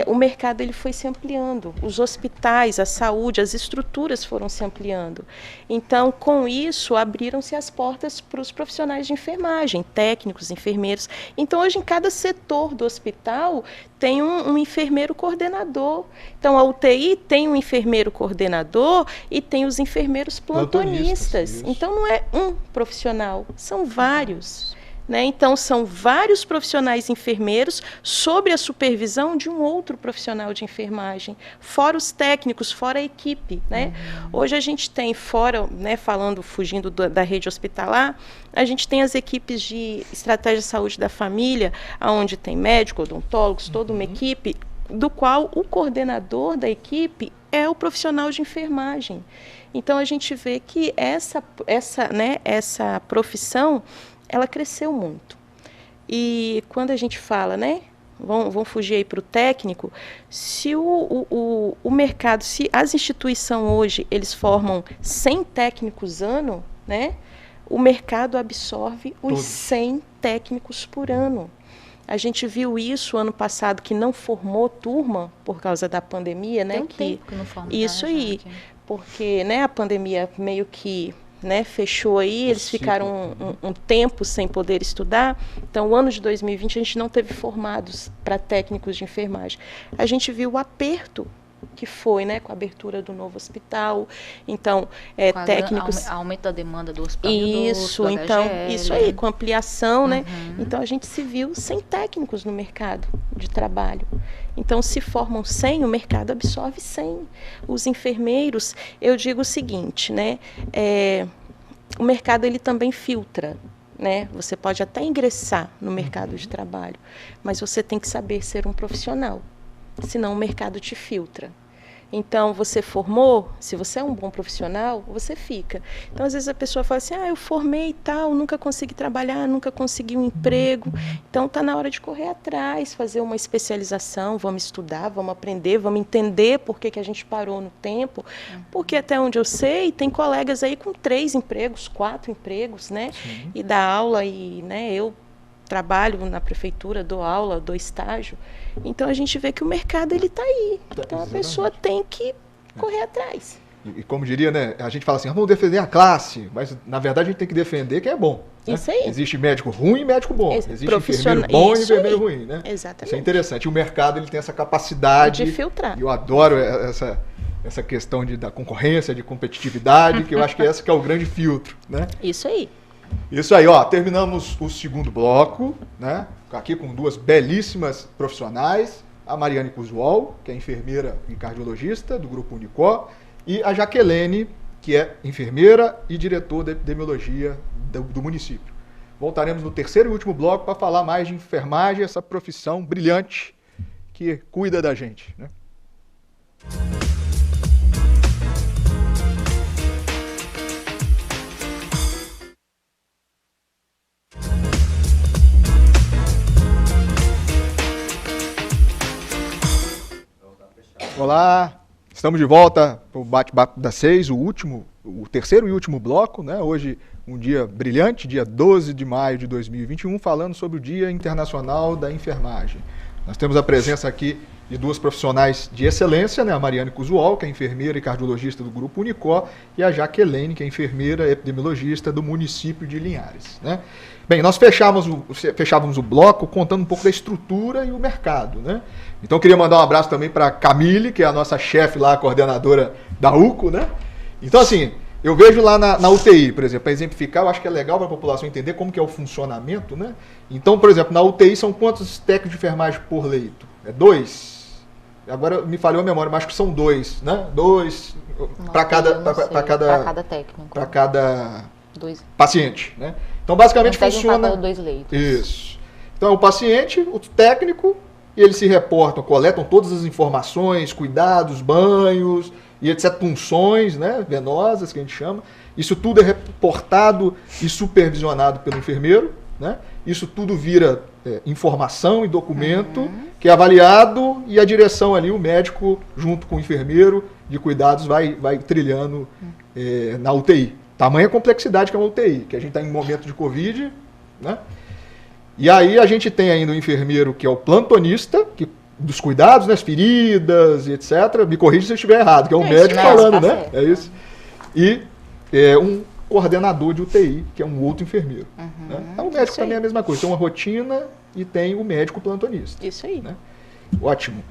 o mercado ele foi se ampliando. Os hospitais, a saúde, as estruturas foram se ampliando. Então, com isso, abriram-se as portas para os profissionais de enfermagem, técnicos, enfermeiros. Então, hoje, em cada setor do hospital, tem um enfermeiro coordenador. Então, a UTI tem um enfermeiro coordenador e tem os enfermeiros plantonistas. Então, não é um profissional, são vários. Né? Então, são vários profissionais enfermeiros sob a supervisão de um outro profissional de enfermagem, fora os técnicos, fora a equipe. Né? Hoje a gente tem, fora, né, fugindo da rede hospitalar, a gente tem as equipes de estratégia de saúde da família, onde tem médico, odontólogos, toda uma equipe, do qual o coordenador da equipe é o profissional de enfermagem. Então, a gente vê que essa profissão ela cresceu muito. E quando a gente fala, né, vamos fugir aí para o técnico, se o mercado, se as instituições hoje, eles formam 100 técnicos ano, né, o mercado absorve os 100 técnicos por ano. A gente viu isso ano passado, que não formou turma por causa da pandemia, né? Tem um tempo que não forma. Isso aí, porque, né, a pandemia meio que, né, fechou aí, eles ficaram um tempo sem poder estudar. Então, o ano de 2020, a gente não teve formados para técnicos de enfermagem. A gente viu o aperto que foi, né, com a abertura do novo hospital. Então, técnicos... Aumento da demanda do hospital. Isso, então, isso aí, com ampliação, né? Então, a gente se viu sem técnicos no mercado de trabalho. Então, se formam 100, o mercado absorve 100. Os enfermeiros, eu digo o seguinte, né? O mercado, ele também filtra, né? Você pode até ingressar no mercado de trabalho, mas você tem que saber ser um profissional, senão o mercado te filtra. Então, você formou, se você é um bom profissional, você fica. Então, às vezes a pessoa fala assim, eu formei e tal, nunca consegui trabalhar, nunca consegui um emprego. Então, está na hora de correr atrás, fazer uma especialização, vamos estudar, vamos aprender, vamos entender por que a gente parou no tempo. Porque, até onde eu sei, tem colegas aí com 3 empregos, 4 empregos, né? E dá aula, e, né, eu trabalho na prefeitura, dou aula, dou estágio. Então, a gente vê que o mercado ele está aí. Então, a pessoa tem que correr atrás. E como diria, né, a gente fala assim, vamos defender a classe, mas, na verdade, a gente tem que defender quem é bom. Né? Isso aí. Existe médico ruim e médico bom. Existe enfermeiro bom e enfermeiro ruim. Né? Exatamente. Isso é interessante. E o mercado ele tem essa capacidade... de filtrar. E eu adoro essa questão da concorrência, de competitividade, que eu acho que esse que é o grande filtro. Né? Isso aí. Isso aí, ó, terminamos o segundo bloco, né? Aqui com 2 belíssimas profissionais, a Mariane Cusual, que é enfermeira e cardiologista do Grupo Unicor, e a Jaqueline, que é enfermeira e diretora de epidemiologia do município. Voltaremos no terceiro e último bloco para falar mais de enfermagem, essa profissão brilhante que cuida da gente, né? Olá, estamos de volta para o Bate-Papo das 6, o terceiro e último bloco, né? Hoje um dia brilhante, dia 12 de maio de 2021, falando sobre o Dia Internacional da Enfermagem. Nós temos a presença aqui de 2 profissionais de excelência, né? A Mariane Cusual, que é enfermeira e cardiologista do Grupo Unicor, e a Jaqueline, que é enfermeira e epidemiologista do município de Linhares, né? Bem, nós fechávamos o bloco contando um pouco da estrutura e o mercado, né? Então eu queria mandar um abraço também para a Camille, que é a nossa chefe lá, a coordenadora da UCO, né? Então assim, Eu vejo lá na UTI, por exemplo, para exemplificar, eu acho que é legal para a população entender como que é o funcionamento, né? Então, por exemplo, na UTI são quantos técnicos de enfermagem por leito? É 2? Agora me falhou a memória, mas acho que são 2, né? 2 para cada técnico. Para cada 2 paciente, né? Então, basicamente funciona... 2 leitos. Isso. Então, é o paciente, o técnico, e eles se reportam, coletam todas as informações, cuidados, banhos, e etc., punções, né, venosas, que a gente chama. Isso tudo é reportado e supervisionado pelo enfermeiro, né? Isso tudo vira informação e documento, que é avaliado, e a direção ali, o médico, junto com o enfermeiro de cuidados, vai trilhando na UTI. Tamanha complexidade que é uma UTI, que a gente está em momento de Covid, né? E aí a gente tem ainda o enfermeiro, que é o plantonista, dos cuidados, né, as feridas e etc. Me corrija se eu estiver errado, que é o médico falando, né? Certo. É isso. E um coordenador de UTI, que é um outro enfermeiro. Né? Então, o médico também é a mesma coisa. Tem uma rotina e tem o médico plantonista. Isso aí. Né? Ótimo.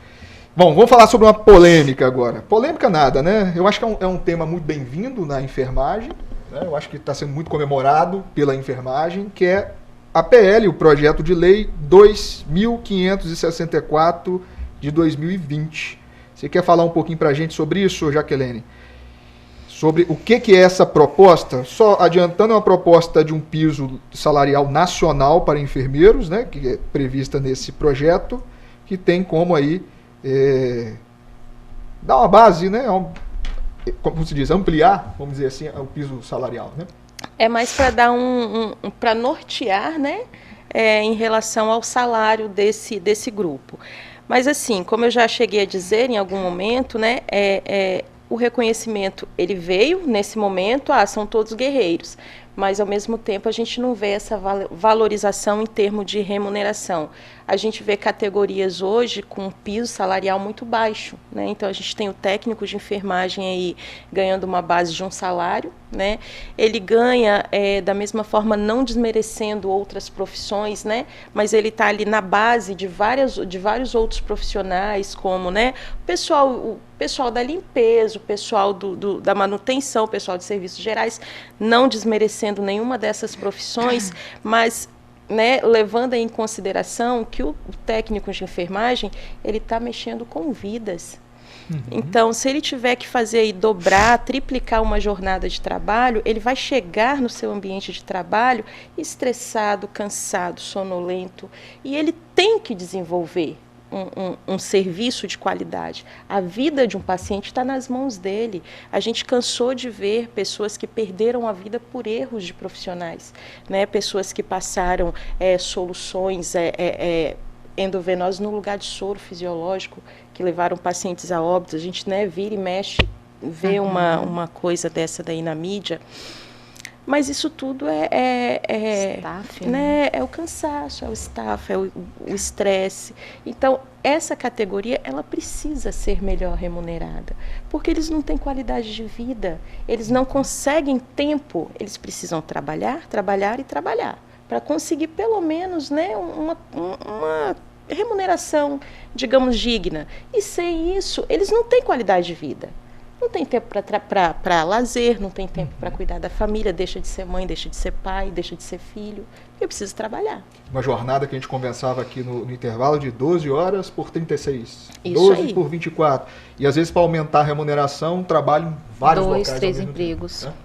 Bom, vamos falar sobre uma polêmica agora. Polêmica nada, né? Eu acho que é um tema muito bem-vindo na enfermagem. Né? Eu acho que está sendo muito comemorado pela enfermagem, que é a PL, o projeto de lei 2.564 de 2020. Você quer falar um pouquinho para a gente sobre isso, Jaqueline? Sobre o que é essa proposta? Só adiantando, é uma proposta de um piso salarial nacional para enfermeiros, né, que é prevista nesse projeto, que tem como aí dar uma base, né, como se diz, ampliar, vamos dizer assim, o piso salarial, né? É mais para dar para nortear, né, em relação ao salário desse grupo. Mas assim, como eu já cheguei a dizer em algum momento, né, o reconhecimento ele veio nesse momento, são todos guerreiros, mas ao mesmo tempo a gente não vê essa valorização em termos de remuneração. A gente vê categorias hoje com um piso salarial muito baixo, né? Então a gente tem o técnico de enfermagem aí ganhando uma base de um salário, né? Ele ganha da mesma forma, não desmerecendo outras profissões, né? Mas ele está ali na base de vários outros profissionais, como, né, o pessoal da limpeza, o pessoal da manutenção, o pessoal de serviços gerais, não desmerecendo nenhuma dessas profissões, mas, né, levando em consideração que o técnico de enfermagem ele está mexendo com vidas. Então, se ele tiver que fazer aí, dobrar, triplicar uma jornada de trabalho, ele vai chegar no seu ambiente de trabalho estressado, cansado, sonolento, e ele tem que desenvolver um serviço de qualidade. A vida de um paciente está nas mãos dele. A gente cansou de ver pessoas que perderam a vida por erros de profissionais, né? Pessoas que passaram soluções endovenosas no lugar de soro fisiológico, que levaram pacientes a óbito. A gente, né, vira e mexe, vê uma coisa dessa daí na mídia. Mas isso tudo staff, né? É o cansaço, é o staff, é o estresse. Então, essa categoria ela precisa ser melhor remunerada, porque eles não têm qualidade de vida, eles não conseguem tempo, eles precisam trabalhar para conseguir pelo menos, né, uma remuneração, digamos, digna. E sem isso, eles não têm qualidade de vida. Não tem tempo para lazer, não tem tempo para cuidar da família, deixa de ser mãe, deixa de ser pai, deixa de ser filho. Eu preciso trabalhar. Uma jornada que a gente conversava aqui no intervalo de 12 horas por 36. Isso 12 aí. por 24. E às vezes, para aumentar a remuneração, trabalho em vários 2, locais. 3 empregos. Tempo,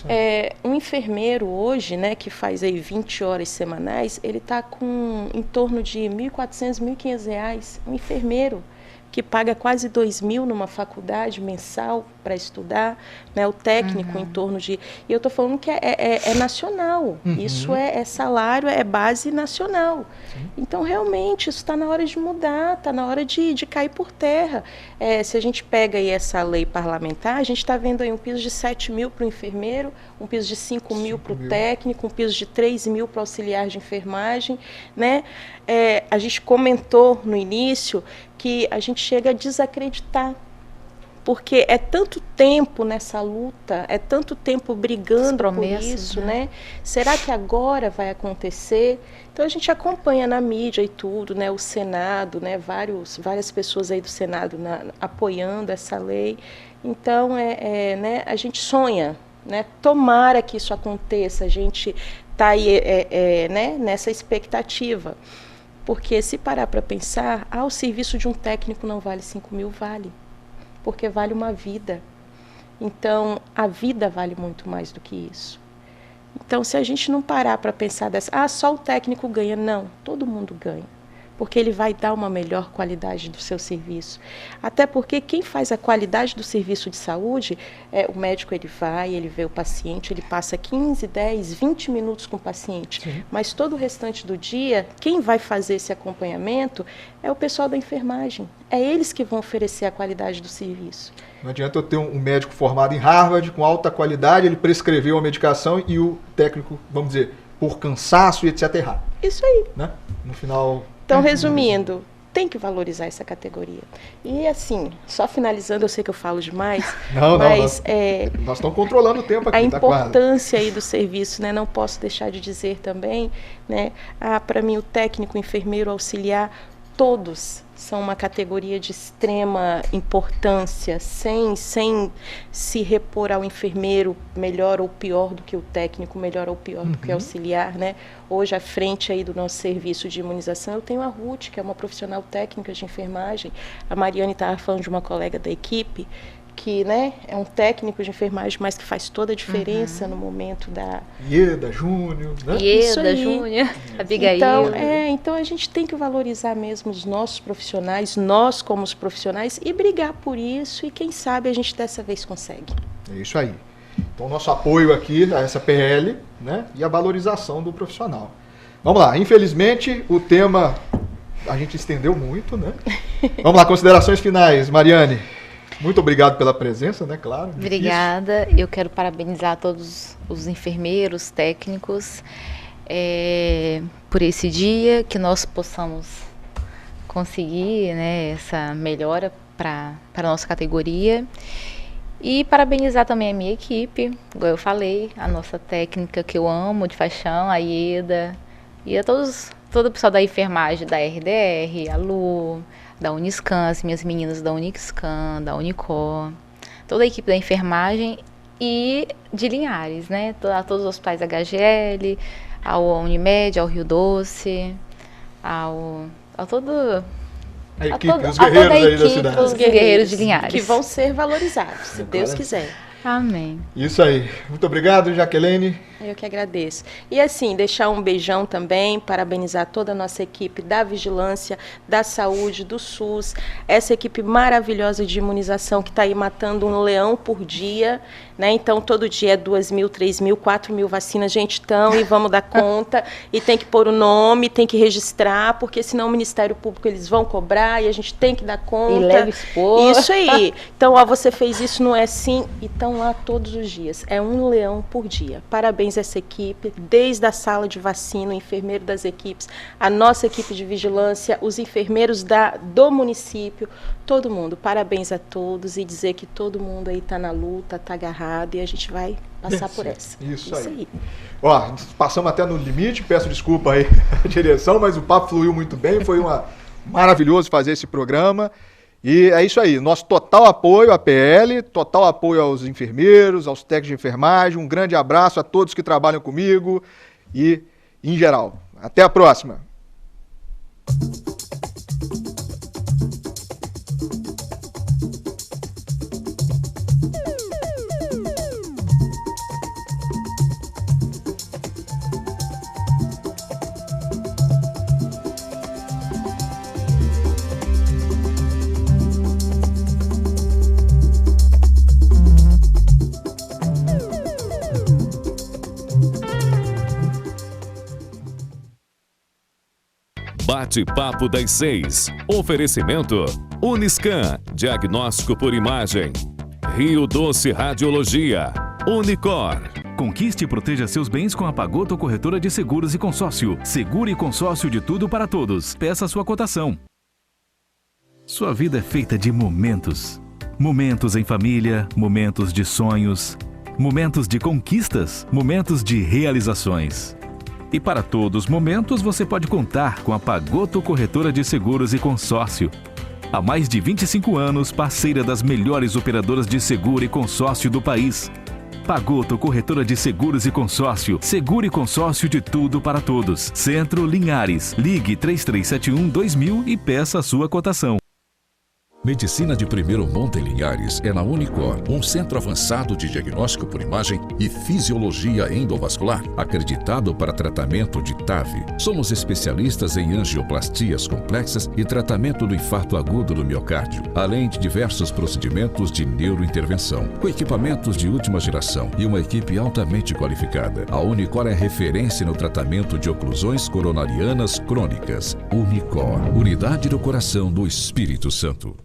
né? Um enfermeiro hoje, né, que faz aí 20 horas semanais, ele está com em torno de R$ 1.400, R$ 1.500. Um enfermeiro que paga quase 2.000 numa faculdade mensal para estudar, né? O técnico em torno de... E eu estou falando que é nacional, isso é salário, é base nacional. Sim. Então, realmente, isso está na hora de mudar, está na hora de cair por terra. Se a gente pega aí essa lei parlamentar, a gente está vendo aí um piso de 7.000 para o enfermeiro, um piso de 5.000 para o técnico, um piso de 3.000 para o auxiliar de enfermagem, né? A gente comentou no início que a gente chega a desacreditar, porque é tanto tempo nessa luta, é tanto tempo brigando por isso, né? Será que agora vai acontecer? Então a gente acompanha na mídia e tudo, né? O Senado, né? Várias pessoas aí do Senado apoiando essa lei. Então né? A gente sonha, né? Tomara que isso aconteça, a gente está aí né, nessa expectativa. Porque se parar para pensar, o serviço de um técnico não vale 5 mil, vale. Porque vale uma vida. Então, a vida vale muito mais do que isso. Então, se a gente não parar para pensar só o técnico ganha. Não, todo mundo ganha. Porque ele vai dar uma melhor qualidade do seu serviço. Até porque quem faz a qualidade do serviço de saúde, o médico ele vê o paciente, ele passa 15, 10, 20 minutos com o paciente. Sim. Mas todo o restante do dia, quem vai fazer esse acompanhamento é o pessoal da enfermagem. É eles que vão oferecer a qualidade do serviço. Não adianta eu ter um médico formado em Harvard, com alta qualidade, ele prescreveu a medicação e o técnico, vamos dizer, por cansaço e etc. errar. Isso aí. Né? No final... Então, resumindo, tem que valorizar essa categoria. E assim, só finalizando, eu sei que eu falo demais, mas nós estamos controlando o tempo aqui. A importância aí do serviço, né? Não posso deixar de dizer também, né? Para mim, o técnico, o enfermeiro, o auxiliar, todos são uma categoria de extrema importância, sem se repor ao enfermeiro melhor ou pior do que o técnico, melhor ou pior do que o auxiliar, né? Hoje, à frente aí do nosso serviço de imunização, eu tenho a Ruth, que é uma profissional técnica de enfermagem. A Mariane estava falando de uma colega da equipe, que, né, é um técnico de enfermagem, mas que faz toda a diferença no momento da... Ieda Júnior, né? Ieda Júnior, Abigail. Então a gente tem que valorizar mesmo os nossos profissionais, nós como os profissionais, e brigar por isso, e quem sabe a gente dessa vez consegue. É isso aí. Então, nosso apoio aqui a essa PL, né, e a valorização do profissional. Vamos lá, infelizmente o tema a gente estendeu muito, né? Vamos lá, considerações finais, Mariane. Muito obrigado pela presença, né, claro. Obrigada. Eu quero parabenizar todos os enfermeiros, técnicos, por esse dia, que nós possamos conseguir, né, essa melhora para a nossa categoria. E parabenizar também a minha equipe, igual eu falei, a nossa técnica que eu amo, de paixão, a Ieda, e a todo o pessoal da enfermagem, da RDR, a Lu, da Uniscan, as minhas meninas da Uniscan, da Unicor, toda a equipe da enfermagem e de Linhares, né? A todos os hospitais HGL, ao Unimed, ao Rio Doce, a equipe, os guerreiros aí da cidade. Os guerreiros de Linhares. Que vão ser valorizados, se Deus quiser. Amém. Isso aí. Muito obrigado, Jaqueline. Eu que agradeço. E assim, deixar um beijão também, parabenizar toda a nossa equipe da Vigilância, da Saúde, do SUS, essa equipe maravilhosa de imunização que está aí matando um leão por dia, né? Então, todo dia é 2.000, 3.000, 4.000 vacinas, gente, e vamos dar conta, e tem que pôr o nome, tem que registrar, porque senão o Ministério Público eles vão cobrar e a gente tem que dar conta. E leva expor. Isso aí. Então, você fez isso, não é assim, e estão lá todos os dias. É um leão por dia. Parabéns a essa equipe, desde a sala de vacina, o enfermeiro das equipes, a nossa equipe de vigilância, os enfermeiros do município, todo mundo. Parabéns a todos e dizer que todo mundo aí está na luta, está agarrado e a gente vai passar por essa. Isso aí. Ó, passamos até no limite, peço desculpa aí à direção, mas o papo fluiu muito bem, foi maravilhoso fazer esse programa. E é isso aí, nosso total apoio à PL, total apoio aos enfermeiros, aos técnicos de enfermagem, um grande abraço a todos que trabalham comigo e em geral. Até a próxima! Bate-papo das 6. Oferecimento Uniscan, diagnóstico por imagem. Rio Doce Radiologia. Unicor. Conquiste e proteja seus bens com a Pagoto Corretora de Seguros e Consórcio. Seguro e consórcio de tudo para todos. Peça sua cotação. Sua vida é feita de momentos. Momentos em família, momentos de sonhos, momentos de conquistas, momentos de realizações. E para todos os momentos você pode contar com a Pagoto Corretora de Seguros e Consórcio. Há mais de 25 anos, parceira das melhores operadoras de seguro e consórcio do país. Pagoto, corretora de seguros e consórcio. Seguro e consórcio de tudo para todos. Centro Linhares. Ligue 3371-2000 e peça a sua cotação. Medicina de primeiro monte em Linhares é na Unicor, um centro avançado de diagnóstico por imagem e fisiologia endovascular, acreditado para tratamento de TAV. Somos especialistas em angioplastias complexas e tratamento do infarto agudo do miocárdio, além de diversos procedimentos de neurointervenção, com equipamentos de última geração e uma equipe altamente qualificada. A Unicor é referência no tratamento de oclusões coronarianas crônicas. Unicor, Unidade do Coração do Espírito Santo.